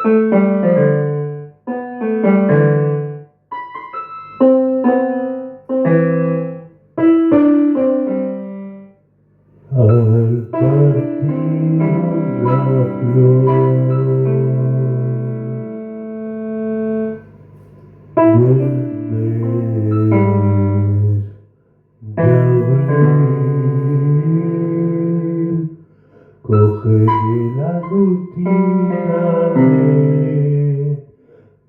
Al partir la flor, vuelves de abril, coge la rutina de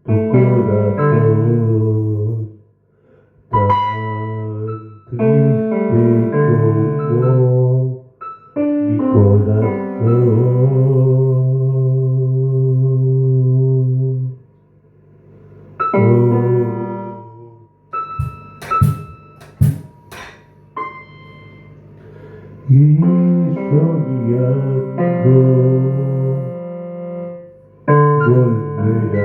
tu corazón, tan triste como mi corazón. Y soñando volverás.